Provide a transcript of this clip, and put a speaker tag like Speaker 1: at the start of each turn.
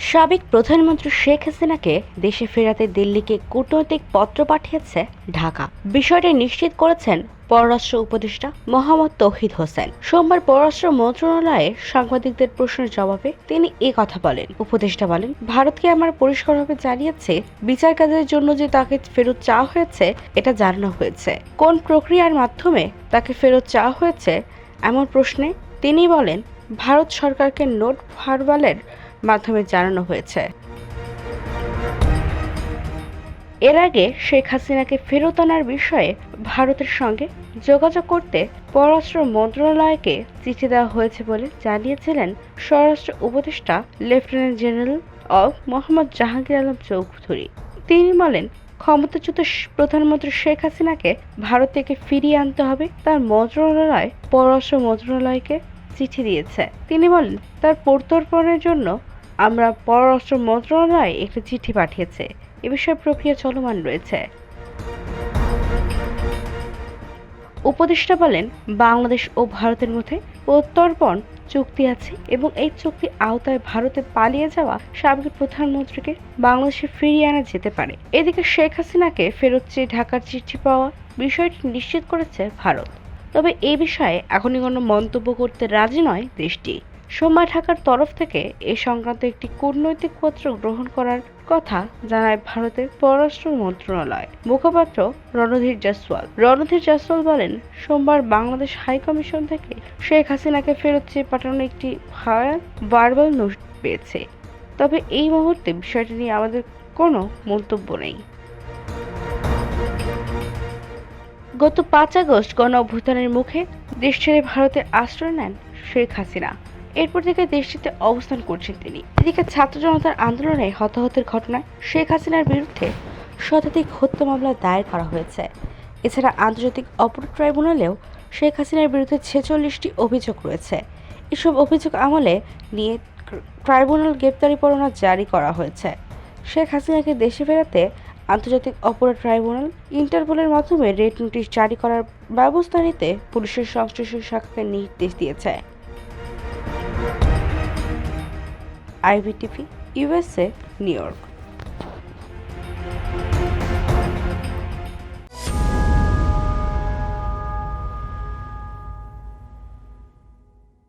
Speaker 1: সাবেক প্রধানমন্ত্রী শেখ হাসিনাকে দেশে ফেরাতে দিল্লিকে কূটনৈতিক পত্র পাঠিয়েছে ঢাকা। বিষয়টি নিশ্চিত করেছেন পররাষ্ট্র উপদেষ্টা মোহাম্মদ তৌহিদ হোসেন। সোমবার পররাষ্ট্র মন্ত্রণালয়ে সাংবাদিকদের প্রশ্নের জবাবে তিনি কথা বলেন। উপদেষ্টা বলেন, ভারতকে আমার পরিষ্কারভাবে জানিয়েছে, বিচার কাজের জন্য যে তাকে ফেরত চাওয়া হয়েছে এটা জানানো হয়েছে। কোন প্রক্রিয়ার মাধ্যমে তাকে ফেরত চাওয়া হয়েছে এমন প্রশ্নে তিনি বলেন, ভারত সরকারকে নোট ভার্বালের মাধ্যমে জানানো হয়েছে। এর আগে শেখ হাসিনাকে ফেরত আনার বিষয়ে ভারতের সঙ্গে যোগাযোগ করতে পররাষ্ট্র মন্ত্রণালয়কে চিঠি দেওয়া হয়েছে বলে জানিয়েছিলেন স্বরাষ্ট্র উপদেষ্টা লেফটেন্যান্ট জেনারেল মোহাম্মদ জাহাঙ্গীর আলম চৌধুরী। তিনি বলেন, ক্ষমতাচ্যুত প্রধানমন্ত্রী শেখ হাসিনাকে ভারত থেকে ফিরিয়ে আনতে হবে। তার মন্ত্রণালয় পররাষ্ট্র মন্ত্রণালয়কে চিঠি দিয়েছে। তিনি বলেন, তার প্রত্যর্পণের জন্য আমরা পররাষ্ট্র মন্ত্রণালয়ে একটি চিঠি পাঠিয়েছে। এ বিষয়ে প্রক্রিয়া চলমান রয়েছে। উপদেষ্টা বলেন, বাংলাদেশ ও ভারতের মধ্যে প্রত্যর্পণ চুক্তি আছে এবং এই চুক্তির আওতায় ভারতে পালিয়ে যাওয়া সাবেক প্রধানমন্ত্রীকে বাংলাদেশে ফিরিয়ে আনা যেতে পারে। এদিকে শেখ হাসিনাকে ফেরত চেয়ে ঢাকার চিঠি পাওয়া বিষয়টি নিশ্চিত করেছে ভারত। তবে এই বিষয়ে এখনই কোনো মন্তব্য করতে রাজি নয় দেশটি। সোমবার ঢাকার তরফ থেকে এ সংক্রান্ত একটি কূটনৈতিক পত্র গ্রহণ করার কথা জানায় ভারতের পররাষ্ট্র মন্ত্রণালয় মুখপাত্র রণধীর জয়সওয়াল বলেন, সোমবার বাংলাদেশ হাই কমিশন থেকে শেখ হাসিনাকে ফেরত চেয়ে পাঠানো একটি ভার্বাল নোট পেয়েছে। তবে এই মুহূর্তে বিষয়টি নিয়ে আমাদের কোনো মন্তব্য নেই। গত 5 আগস্ট গণ অভ্যুত্থানের মুখে দেশ ছেড়ে ভারতে আশ্রয় নেন শেখ হাসিনা। এরপর থেকে দেশটিতে অবস্থান করছেন তিনি। এদিকে ছাত্র জনতার আন্দোলনে হতাহতের ঘটনায় শেখ হাসিনার বিরুদ্ধে শতাধিক হত্যা মামলা দায়ের করা হয়েছে। এছাড়া আন্তর্জাতিক অপরাধ ট্রাইব্যুনালেও শেখ হাসিনার বিরুদ্ধে 46টি অভিযোগ রয়েছে। এসব অভিযোগ আমলে নিয়ে ট্রাইব্যুনাল গ্রেপ্তারি পরোয়ানা জারি করা হয়েছে। শেখ হাসিনাকে দেশে ফেরাতে আন্তর্জাতিক অপরাধ ট্রাইব্যুনাল ইন্টারপোলের মাধ্যমে রেড নোটিশ জারি করার ব্যবস্থা নিতে পুলিশের সংশ্লিষ্ট শাখাকে নির্দেশ দিয়েছে। IBTV, USA, new York.